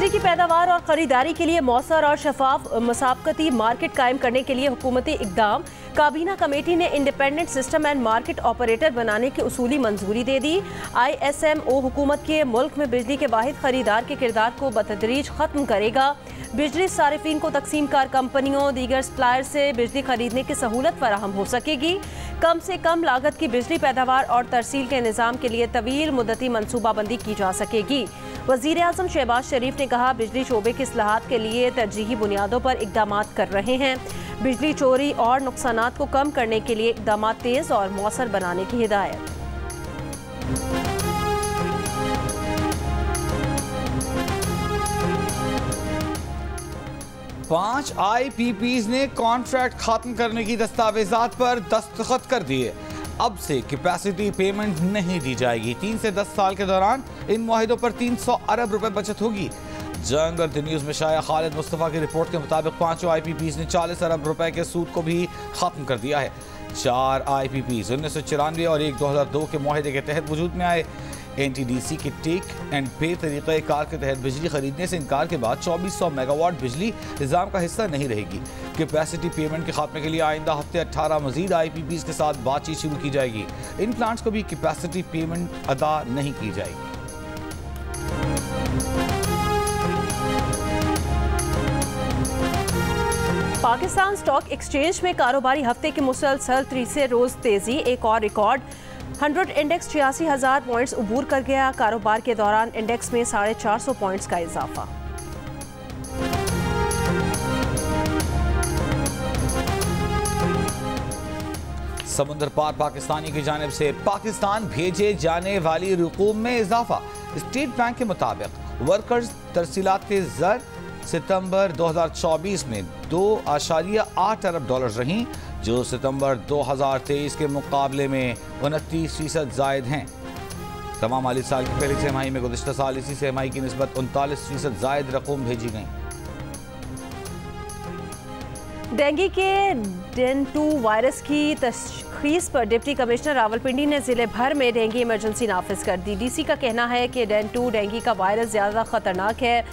बिजली की पैदावार और खरीदारी के लिए मौसर और शफाफ मसाबकती मार्केट कायम करने के लिए हुकूमती इकदाम। काबीना कमेटी ने independent system and market operator बनाने की उसूली मंजूरी दे दी। ISMO हुकूमत के मुल्क में बिजली के वाहिद खरीदार के किरदार को बतदरीज खत्म करेगा। बिजली सारिफीन को तकसीम कार कंपनियों दीगर सप्लायर से बिजली खरीदने की सहूलत फराहम हो सकेगी। कम से कम लागत की बिजली पैदावार और तरसील के निज़ाम के लिए तवील मुद्दती मनसूबाबंदी की जा सकेगी। वज़ीर आज़म शहबाज शरीफ ने कहा, बिजली शोबे की इस्लाहात के लिए तरजीही बुनियादों पर इकदाम कर रहे हैं। बिजली चोरी और नुकसानात को कम करने के लिए इकदाम तेज़ और मौसर बनाने की हिदायत। 5 IPPs ने कॉन्ट्रैक्ट खत्म करने की दस्तावेजात पर दस्तखत कर दिए। अब से कैपेसिटी पेमेंट नहीं दी जाएगी। 3 से 10 साल के दौरान इन मुआहिदों पर 300 अरब रुपए बचत होगी। जंग और द न्यूज़ में शाया खालिद मुस्तफ़ा की रिपोर्ट के मुताबिक 5 IPPs ने 40 अरब रुपए के सूद को भी खत्म कर दिया है। 4 IPPs 1994 और एक 2002 के मुआहिदे के तहत वजूद में आए। NTDC के टेक एंड पे तरीक़े कार के तहत बिजली खरीदने से इनकार के बाद 2400 मेगावाट बिजली निज़ाम का हिस्सा नहीं रहेगी। कैपेसिटी पेमेंट के खात्मे के लिए आइंदा हफ्ते 18 मजीद IPPs के साथ बातचीत शुरू की जाएगी। इन प्लांट्स को भी कैपेसिटी पेमेंट अदा नहीं की जाएगी। पाकिस्तान स्टॉक एक्सचेंज में कारोबारी हफ्ते के मुसलसल तीसरे रोज तेजी। एक और रिकॉर्ड 100 इंडेक्स 86,000 पॉइंट्स उबूर कर गया। कारोबार के दौरान इंडेक्स में 450 पॉइंट्स का इजाफा। समुद्र पार पाकिस्तानी की जानिब से पाकिस्तान भेजे जाने वाली रकूम में इजाफा। स्टेट बैंक के मुताबिक वर्कर्स तरसीलात ज़र सितंबर 2024 में 2.8 अरब डॉलर रहीं, जो सितंबर 2023 के मुकाबले में 29% जायद हैं। तमाम माली साल की पहली तिमाही में गुज़िश्ता साल इसी तिमाही की निस्बत 39% जायद रकूम भेजी गई। डेंगू के डेंटू वायरस की तशखीस पर डिप्टी कमिश्नर रावलपिंडी ने जिले भर में डेंगू इमरजेंसी नाफिज कर दी। DC का कहना है कि डेंगू का वायरस ज़्यादा ख़तरनाक है।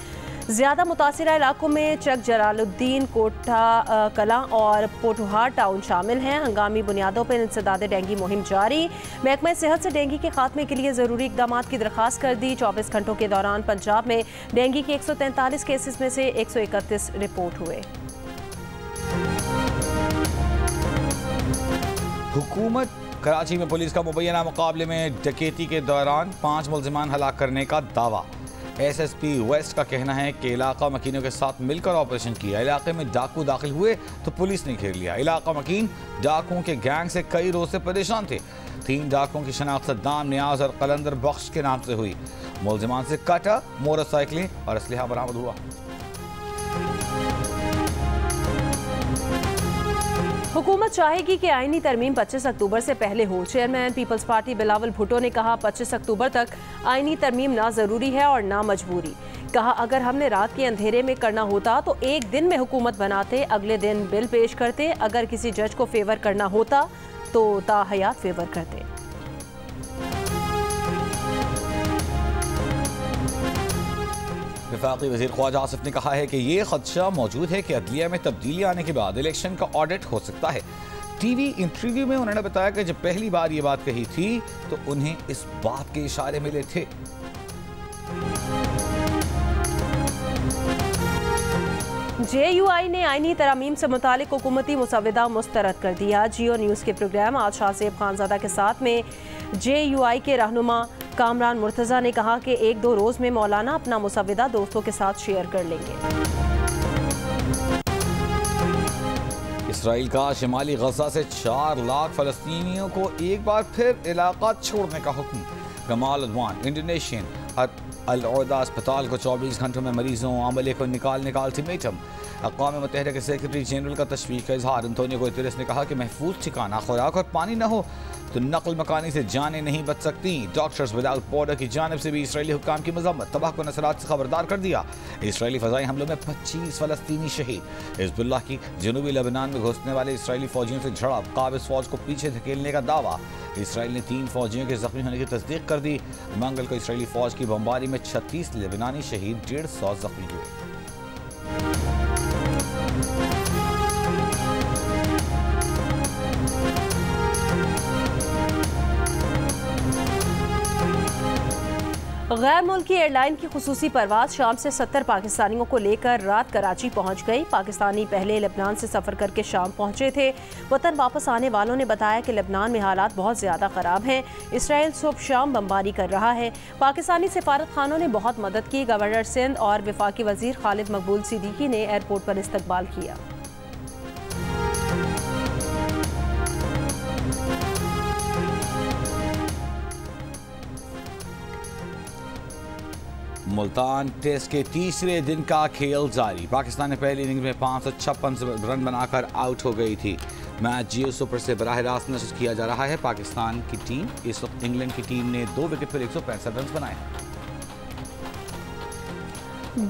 ज़्यादा मुतासिरा इलाकों में चक जलालुद्दीन, कोठा कलां और पोटुहार टाउन शामिल हैं। हंगामी बुनियादों पर इंसदाद डेंगू मुहिम जारी। महकमा सेहत से डेंगू के खात्मे के लिए ज़रूरी इकदाम की दरख्वास्त कर दी। 24 घंटों के दौरान पंजाब में डेंगू के 143 केसेस में से 131 रिपोर्ट हुए। हुकूमत कराची में पुलिस का मुबैना मुकाबले में डकैती के दौरान 5 मुल्ज़िमान हलाक करने का दावा। SSP वेस्ट का कहना है कि इलाका मकीनों के साथ मिलकर ऑपरेशन किया। इलाके में डाकू दाखिल हुए तो पुलिस ने घेर लिया। इलाका मकीन डाकुओं के गैंग से कई रोज से परेशान थे। 3 डाकुओं की शनाख्त सद्दाम, नियाज और कलंदर बख्श के नाम से हुई। मुल्ज़िमान से कटा, मोटरसाइकिलें और असलहा बरामद हुआ। हुकूमत चाहेगी कि आईनी तरमीम 25 अक्टूबर से पहले हो। चेयरमैन पीपल्स पार्टी बिलावल भुट्टो ने कहा, 25 अक्टूबर तक आईनी तरमीम ना ज़रूरी है और ना मजबूरी। कहा, अगर हमने रात के अंधेरे में करना होता तो एक दिन में हुकूमत बनाते, अगले दिन बिल पेश करते। अगर किसी जज को फेवर करना होता तो ताहयात फेवर करते। वफाकी वज़ीर ख्वाजा आसिफ ने कहा है कि ये खदशा मौजूद है कि अदलिया में तब्दीली आने के बाद इलेक्शन का ऑडिट हो सकता है। TV इंटरव्यू में उन्होंने बताया कि जब पहली बार ये बात कही थी तो उन्हें इस बात के इशारे मिले थे। JUI ने आईनी तरामीम से मुतालिक हुकूमती मुसव्वदा मुस्तरद कर दिया। जियो न्यूज़ के प्रोग्राम आज शाहसेब खानज़ादा के साथ में JUI के रहनुमा कामरान मुर्तज़ा ने कहा कि 1-2 रोज़ में मौलाना अपना मुसव्वदा दोस्तों के साथ शेयर कर लेंगे। इसराइल का शिमाली गजा से 4 लाख फलस्तीनियों को एक बार फिर इलाका छोड़ने का हुक्म। गमाल अदवान इंडोनेशियन अल-उदा अस्पताल को 24 घंटों में मरीजों अमले को निकालने का अल्टीमेटम। अक़वाम मुत्तहिदा के सेक्रेटरी जनरल का तशवीश का इजहार। अंतोनियो गुतेरेस ने कहा कि महफूज ठिकाना, खुराक और पानी न हो तो नकल मकानी से जानें नहीं बच सकती। डॉक्टर्स विदाउट बॉर्डर की जानिब से भी इसराइली हुक्काम की मजम्मत। तबाहकुन असरात से खबरदार कर दिया। इसराइली फ़ज़ाई हमलों में 25 फ़लस्तीनी शहीद। हिज़्बुल्लाह की जनूबी लेबनान में घुसने वाले इसराइली फ़ौजियों से झड़प। काबिज़ फ़ौज को पीछे धकेलने का दावा। इसराइल ने 3 फ़ौजियों के ज़ख्मी होने की तस्दीक कर दी। मंगल को इसराइली फ़ौज की की बमबारी में 36 लेबनानी शहीद, 150 जख्मी हुए। गैर मुल्की एयरलाइन की खुसूसी परवाज शाम से 70 पाकिस्तानियों को लेकर रात कराची पहुंच गई। पाकिस्तानी पहले लेबनान से सफ़र करके शाम पहुंचे थे। वतन वापस आने वालों ने बताया कि लेबनान में हालात बहुत ज़्यादा ख़राब हैं। इसराइल सुबह शाम बमबारी कर रहा है। पाकिस्तानी सिफारत खानों ने बहुत मदद की। गवर्नर सिंध और वफाकी वज़ीर खालिद मकबूल सिद्दीकी ने एयरपोर्ट पर इस्तकबाल किया। मुल्तान टेस्ट के तीसरे दिन का खेल जारी। पाकिस्तान ने पहली इनिंग्स में 556 रन बनाकर आउट हो गई थी। मैच जियो सुपर से बराह रास्त नशर किया जा रहा है। पाकिस्तान की टीम इस वक्त इंग्लैंड की टीम ने 2 विकेट पर 165 रन बनाए।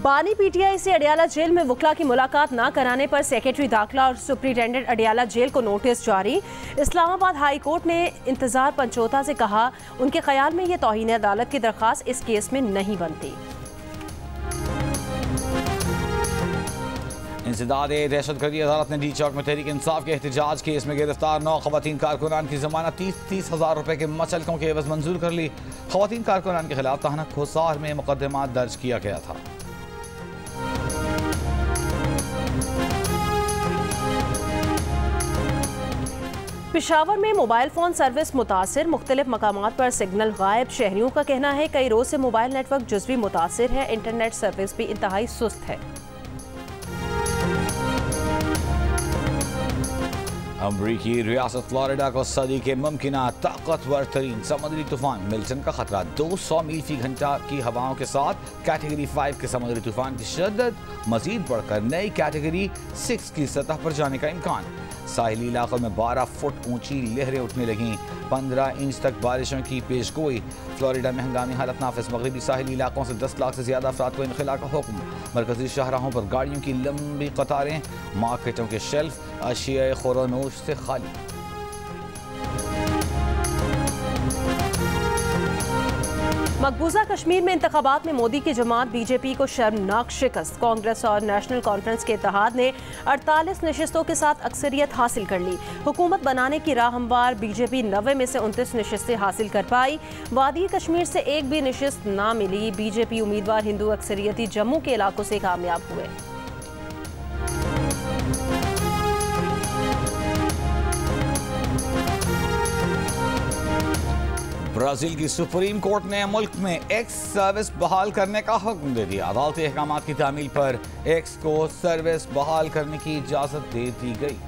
बानी पीटीआई से अडियाला जेल में वकला की मुलाकात न कराने पर सेक्रेटरी दाखिला और सुप्रिंटेंडेंट अडियाला जेल को नोटिस जारी। इस्लामाबाद हाई कोर्ट ने इंतजार पंचोता से कहा, उनके ख्याल में यह तौहीन अदालत की दरख्वास्त इस केस में नहीं बनती। इंसदाद दहशतगर्दी अदालत ने डी चौक में तहरीक इंसाफ के एहतजाज केस में गिरफ्तार 9 खवातीन कारकुनान की जमानत 30 हज़ार रुपए के मचलकों के एवज मंजूर कर ली। खवातीन कारकुनान के खिलाफ थाना खोसार में मुकदमा दर्ज किया गया था। पेशावर में मोबाइल फ़ोन सर्विस मुतासिर, मुख्तलिफ मकामात पर सिग्नल गायब। शहरियों का कहना है कई रोज से मोबाइल नेटवर्क जुज़वी मुतासिर है। इंटरनेट सर्विस भी इंतहाई सुस्त है। अमरीकी रियासत फ्लोरिडा को सदी के मुमकिना ताकतवर तरीन समुद्री तूफान मिल्टन का खतरा। 200 मील फी घंटा की हवाओं के साथ कैटेगरी 5 के समुद्री तूफान की शिद्दत मजीद बढ़कर नई कैटेगरी 6 की सतह पर जाने का इम्कान। साहिली इलाकों में 12 फुट ऊंची लहरें उठने लगीं। 15 इंच तक बारिशों की पेशगोई। फ्लोरिडा में हंगामी हालत नाफिज। मगरबी साहिली इलाकों से 10 लाख से ज्यादा अफराद को इनखला का हुक्म। मरकजी शाहराहों पर गाड़ियों की लंबी कतारें। मार्केटों के शेल्फ अशिया खुरानोश से खाली। मकबूजा कश्मीर में इंतखाबात में मोदी की जमात बीजेपी को शर्मनाक शिकस्त। कांग्रेस और नेशनल कॉन्फ्रेंस के इत्तेहाद ने 48 नशिस्तों के साथ अक्सरियत हासिल कर ली। हुकूमत बनाने की राह हमवार बीजेपी 90 में से 29 नशिस्तें हासिल कर पाई। वादी कश्मीर से एक भी नशिस्त ना मिली। बीजेपी उम्मीदवार हिंदू अक्सरियती जम्मू के इलाकों से कामयाब हुए। ब्राजील की सुप्रीम कोर्ट ने मुल्क में एक्स सर्विस बहाल करने का हुक्म दे दिया। अदालती अहकाम की तामील पर एक्स को सर्विस बहाल करने की इजाजत दे दी गई।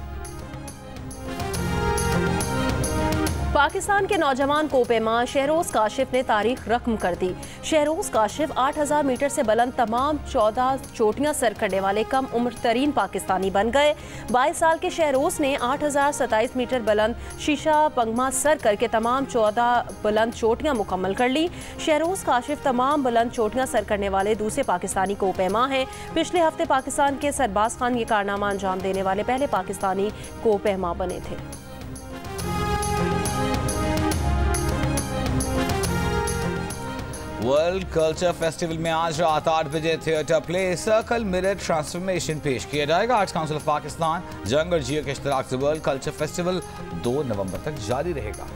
पाकिस्तान के नौजवान कोपेमा शहरोज काशिफ ने तारीख रकम कर दी। शहरोज काशिफ 8000 मीटर से बुलंद तमाम 14 चोटियां सर करने वाले कम उम्र तरीन पाकिस्तानी बन गए। 22 साल के शहरोज ने 8027 मीटर बुलंद शीशा पंगमा सर करके तमाम 14 बुलंद चोटियां मुकम्मल कर ली। शहरोज काशिफ तमाम बुलंद चोटियां सर करने वाले दूसरे पाकिस्तानी कोपेमा हैं। पिछले हफ्ते पाकिस्तान के सरबाज खान ये कारनामा अंजाम देने वाले पहले पाकिस्तानी कोपेमा बने थे। वर्ल्ड कल्चर फेस्टिवल में आज रात 8 बजे theatre play circle mirror transformation पेश किया जाएगा। आर्ट्स काउंसिल ऑफ पाकिस्तान, जंग और जियो के इश्तराक से वर्ल्ड कल्चर फेस्टिवल 2 नवंबर तक जारी रहेगा।